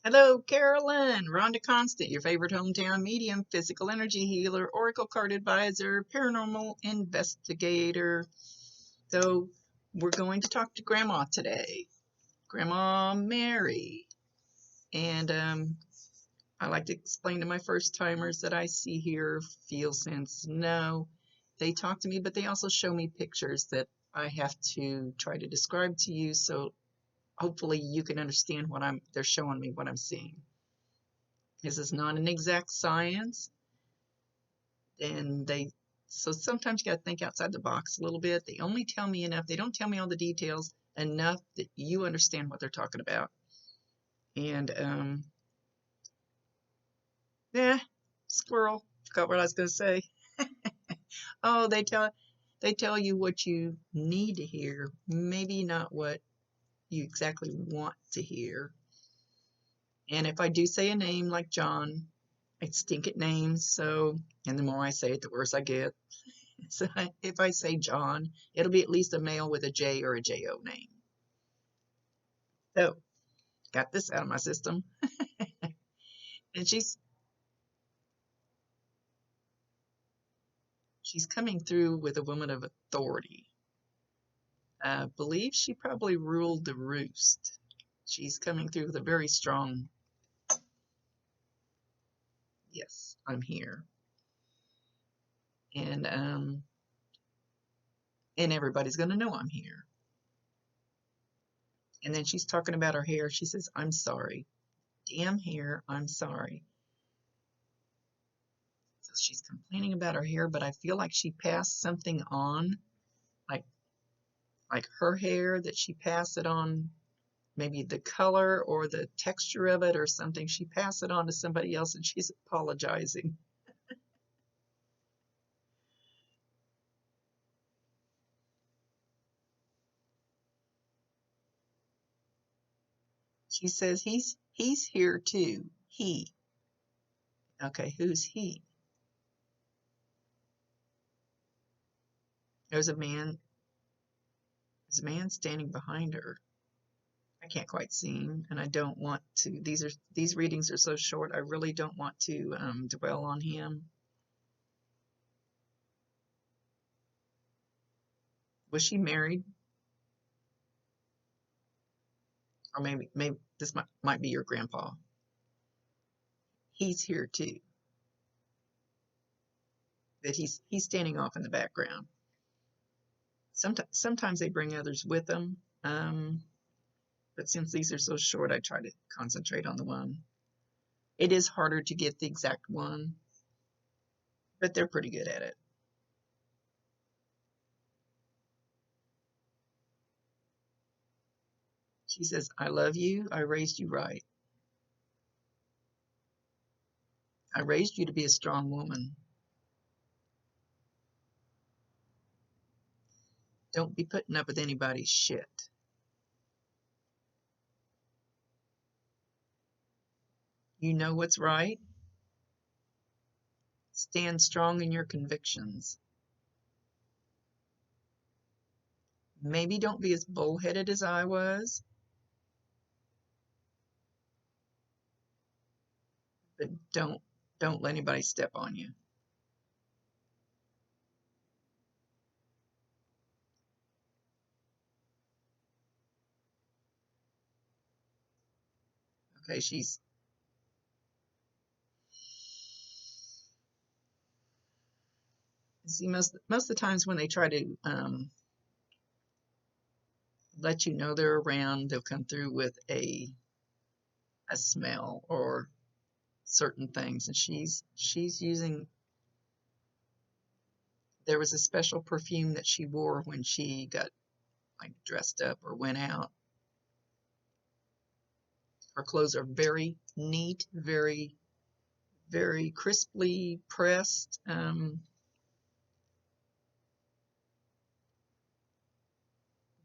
Hello, Carolyn. Rhonda Constant, your favorite hometown medium, physical energy healer, oracle card advisor, paranormal investigator. So, we're going to talk to Grandma today, Grandma Mary. And I like to explain to my first timers that I see, hear, feel, sense, know. They talk to me, but they also show me pictures that I have to try to describe to you. So, hopefully, you can understand they're showing me what I'm seeing. This is not an exact science, and so sometimes you got to think outside the box a little bit. They only tell me enough. They don't tell me all the details enough that you understand what they're talking about. And yeah, squirrel. Forgot what I was going to say. Oh, they tell you what you need to hear, maybe not what you exactly want to hear. And if I do say a name like John, I stink at names, and the more I say it, the worse I get. So if I say John, it'll be at least a male with a J or a J-O name. So, got this out of my system. And she's coming through with a woman of authority. I believe she probably ruled the roost. She's coming through with a very strong, yes, I'm here. And everybody's going to know I'm here. And then she's talking about her hair. She says, I'm sorry. Damn hair, I'm sorry. So she's complaining about her hair, but I feel like she passed something on, like her hair, that she passed it on, maybe the color or the texture of it or something. She passed it on to somebody else and she's apologizing. She says he's here too. He. Okay, who's he? There's a man. There's a man standing behind her. I can't quite see him, and I don't want to. These readings are so short. I really don't want to dwell on him. Was she married? Or maybe this might be your grandpa. He's here too. That he's standing off in the background. Sometimes they bring others with them, but since these are so short, I try to concentrate on the one. It is harder to get the exact one, but they're pretty good at it. She says, I love you. I raised you right. I raised you to be a strong woman. Don't be putting up with anybody's shit. You know what's right. Stand strong in your convictions. Maybe don't be as bullheaded as I was, but don't let anybody step on you. Okay, see, most of the times when they try to let you know they're around, they'll come through with a smell or certain things, and she's using. There was a special perfume that she wore when she got like dressed up or went out. Her clothes are very neat, very very crisply pressed.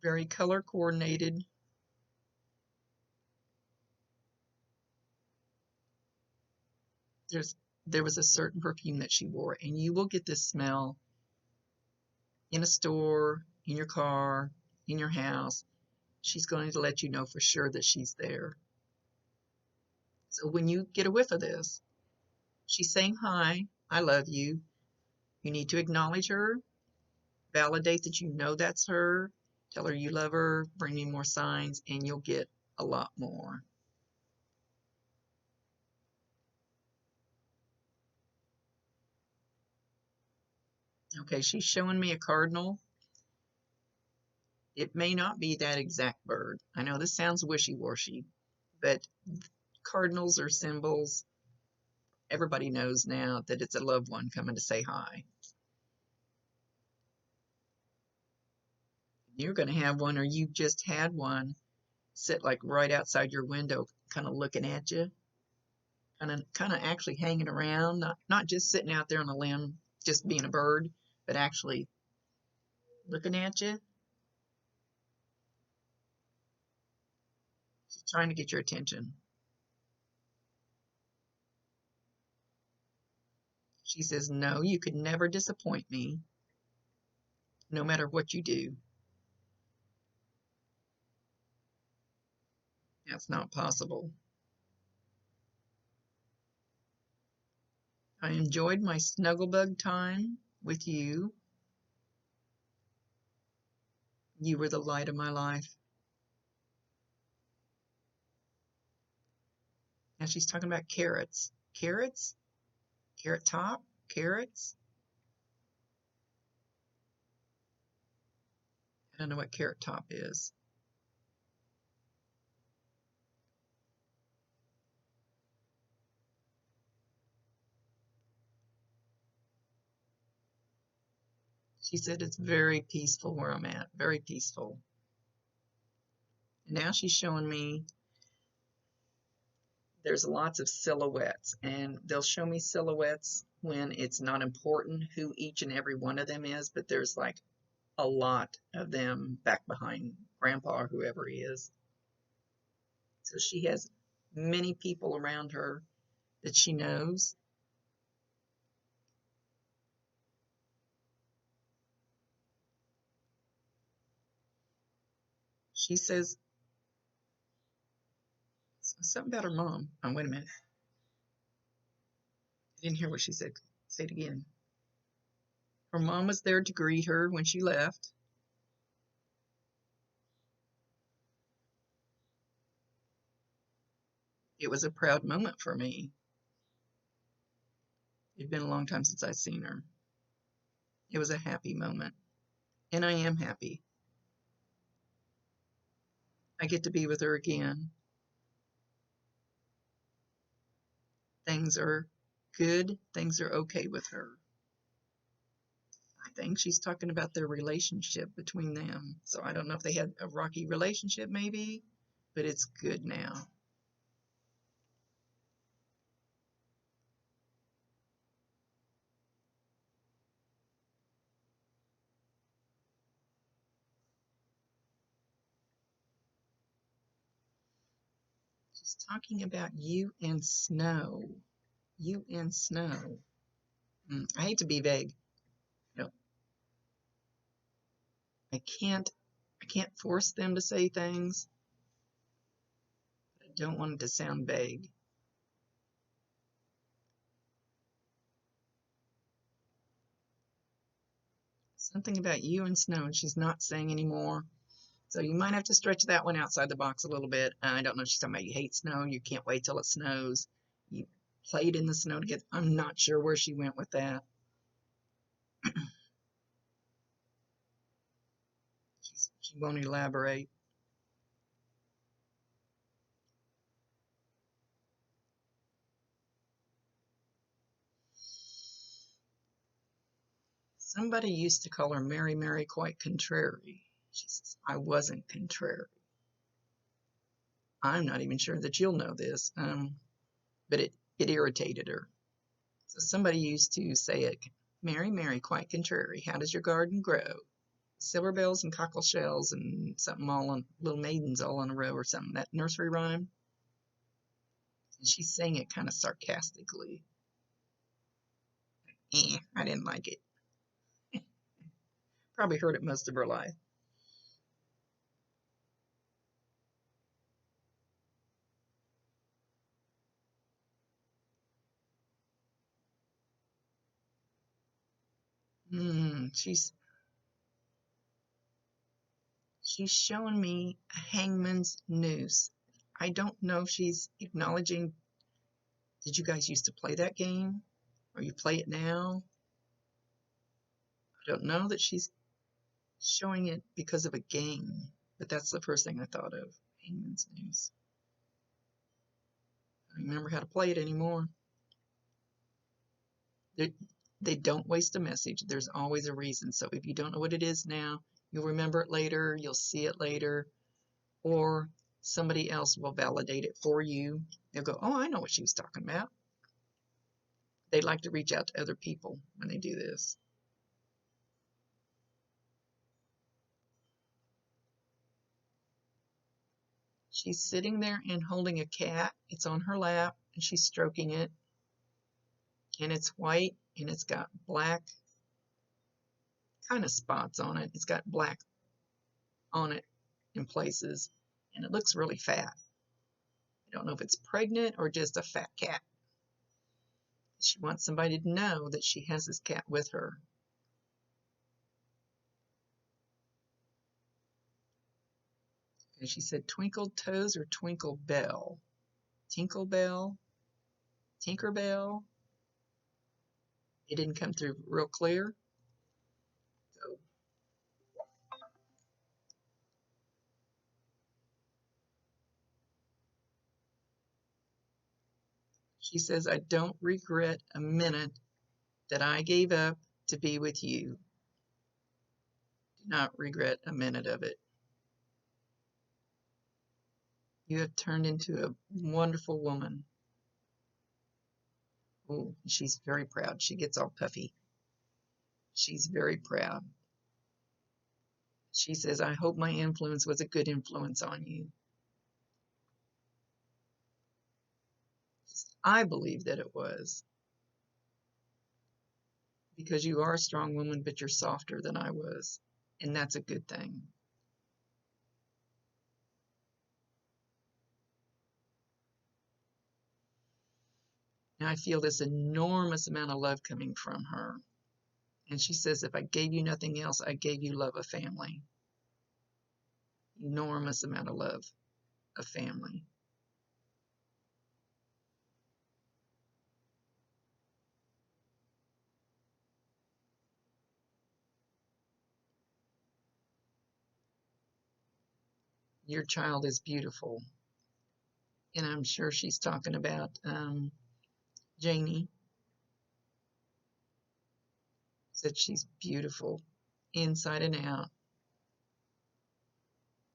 Very color coordinated. There was a certain perfume that she wore, and you will get this smell in a store, in your car, in your house. She's going to let you know for sure that she's there. So when you get a whiff of this, she's saying hi, I love you. You need to acknowledge her, validate that you know that's her, tell her you love her, bring me more signs, and you'll get a lot more. Okay, she's showing me a cardinal. It may not be that exact bird. I know this sounds wishy-washy, but cardinals are symbols. Everybody knows now that it's a loved one coming to say hi. You're going to have one, or you just had one, sit like right outside your window, kind of looking at you, kind of actually hanging around, not just sitting out there on a limb, just being a bird, but actually looking at you. She's trying to get your attention. She says, no, you could never disappoint me, no matter what you do. That's not possible. I enjoyed my snugglebug time with you. You were the light of my life. Now she's talking about carrots. Carrots? Carrot top? Carrots? I don't know what carrot top is. She said it's very peaceful where I'm at. Very peaceful. And now she's showing me there's lots of silhouettes, and they'll show me silhouettes when it's not important who each and every one of them is, but there's like a lot of them back behind Grandpa or whoever he is. So she has many people around her that she knows. She says something about her mom. Oh, wait a minute. I didn't hear what she said. Say it again. Her mom was there to greet her when she left. It was a proud moment for me. It'd been a long time since I'd seen her. It was a happy moment, and I am happy. I get to be with her again. Things are good. Things are okay with her. I think she's talking about their relationship between them. So I don't know if they had a rocky relationship maybe, but it's good now. She's talking about you and snow. You and snow. I hate to be vague. No, I can't force them to say things. I don't want it to sound vague. Something about you and snow, and she's not saying anymore. So you might have to stretch that one outside the box a little bit. I don't know if she's talking about you hate snow, you can't wait till it snows. You played in the snow together. I'm not sure where she went with that. She won't elaborate. Somebody used to call her Mary, Mary, quite contrary. She says, I wasn't contrary. I'm not even sure that you'll know this, but it irritated her. So somebody used to say it, Mary, Mary, quite contrary. How does your garden grow? Silver bells and cockle shells and something all on little maidens all in a row or something. That nursery rhyme. And she's saying it kind of sarcastically. I didn't like it. Probably heard it most of her life. She's showing me a hangman's noose. I don't know if she's acknowledging. Did you guys used to play that game? Or you play it now? I don't know that she's showing it because of a game, but that's the first thing I thought of. Hangman's noose. I don't remember how to play it anymore. They don't waste a message. There's always a reason. So if you don't know what it is now, you'll remember it later, you'll see it later, or somebody else will validate it for you. They'll go, oh, I know what she was talking about. They like to reach out to other people when they do this. She's sitting there and holding a cat. It's on her lap, and she's stroking it. And it's white, and it's got black kind of spots on it. It's got black on it in places, and it looks really fat. I don't know if it's pregnant or just a fat cat. She wants somebody to know that she has this cat with her. And she said twinkle toes or twinkle bell. Tinkle bell? Tinker bell? It didn't come through real clear. So she says, I don't regret a minute that I gave up to be with you. Do not regret a minute of it. You have turned into a wonderful woman. Oh, she's very proud. She gets all puffy. She's very proud. She says, I hope my influence was a good influence on you. I believe that it was. Because you are a strong woman, but you're softer than I was. And that's a good thing. And I feel this enormous amount of love coming from her. And she says, if I gave you nothing else, I gave you love of family. Enormous amount of love of family. Your child is beautiful. And I'm sure she's talking about Janie. Said she's beautiful inside and out.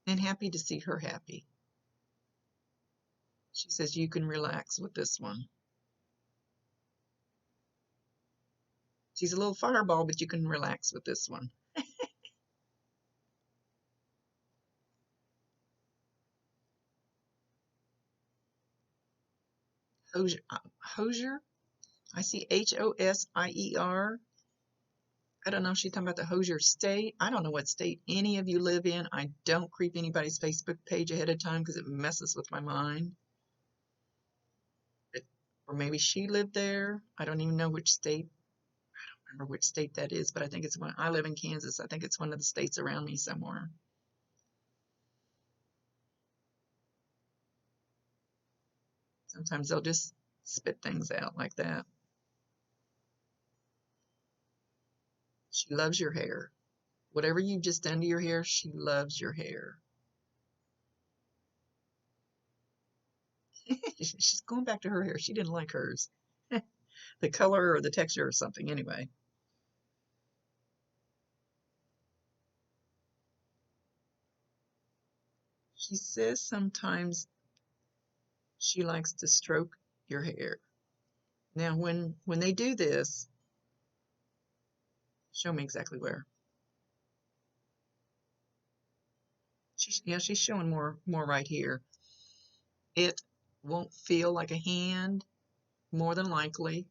And happy to see her happy. She says you can relax with this one. She's a little fireball, but you can relax with this one. Hosier? I see Hosier. I don't know if she's talking about the Hosier State. I don't know what state any of you live in. I don't creep anybody's Facebook page ahead of time because it messes with my mind. Or maybe she lived there. I don't even know which state. I don't remember which state that is, but I think it's one. I live in Kansas. I think it's one of the states around me somewhere. Sometimes they'll just spit things out like that. She loves your hair. Whatever you've just done to your hair, she loves your hair. She's going back to her hair. She didn't like hers. The color or the texture or something, anyway. She says sometimes she likes to stroke your hair. Now, when they do this, show me exactly where. She's showing more right here. It won't feel like a hand, more than likely.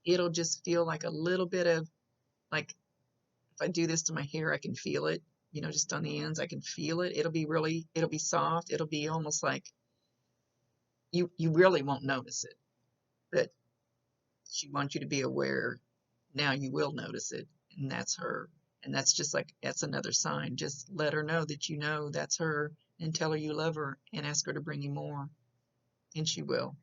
It'll just feel like a little bit of, like, if I do this to my hair, I can feel it, just on the ends, I can feel it. It'll be soft. It'll be almost like you really won't notice it, but she wants you to be aware Now you will notice it, and that's her. And that's just like, that's another sign. Just let her know that you know that's her, and tell her you love her and ask her to bring you more. And she will.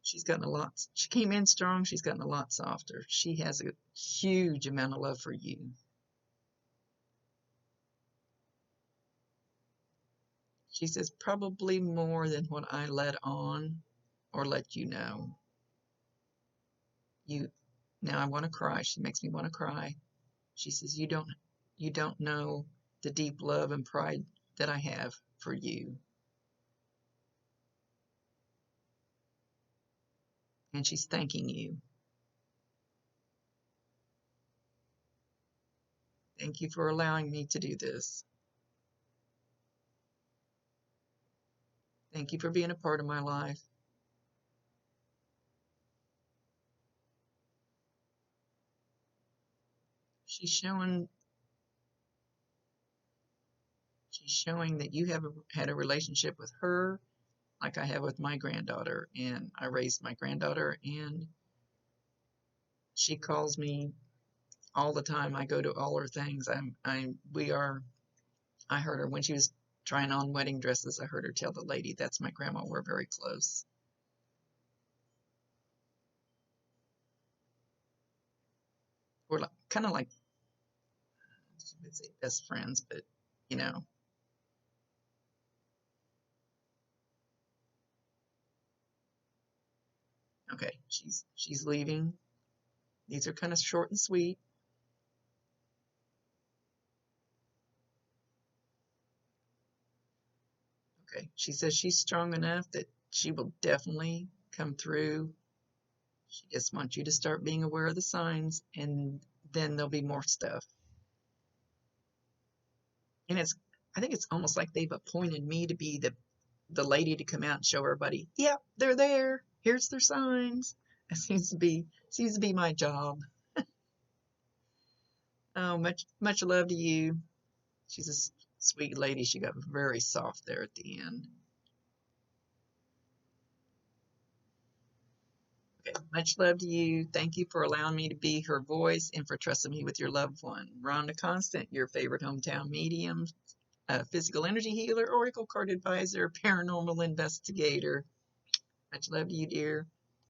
She's gotten a lot. She came in strong. She's gotten a lot softer. She has a huge amount of love for you. She says probably more than what I let on or let you know. You Now I want to cry. She makes me want to cry. She says you don't know the deep love and pride that I have for you. And she's thanking you. Thank you for allowing me to do this. Thank you for being a part of my life. She's showing she's showing that you have had a relationship with her like I have with my granddaughter, and I raised my granddaughter, and she calls me all the time. I go to all her things. I heard her when she was trying on wedding dresses. I heard her tell the lady, "That's my grandma. We're very close." We're like, kind of like, I would say best friends, but you know, okay, she's leaving. These are kind of short and sweet. Okay, she says she's strong enough that she will definitely come through. She just wants you to start being aware of the signs, and then there'll be more stuff. And I think it's almost like they've appointed me to be the lady to come out and show everybody, yep, they're there. Here's their signs. It seems to be my job. Oh, much love to you. She's a sweet lady. She got very soft there at the end. Okay, much love to you. Thank you for allowing me to be her voice and for trusting me with your loved one. Rhonda Constant, your favorite hometown medium, physical energy healer, oracle card advisor, paranormal investigator. Much love to you, dear.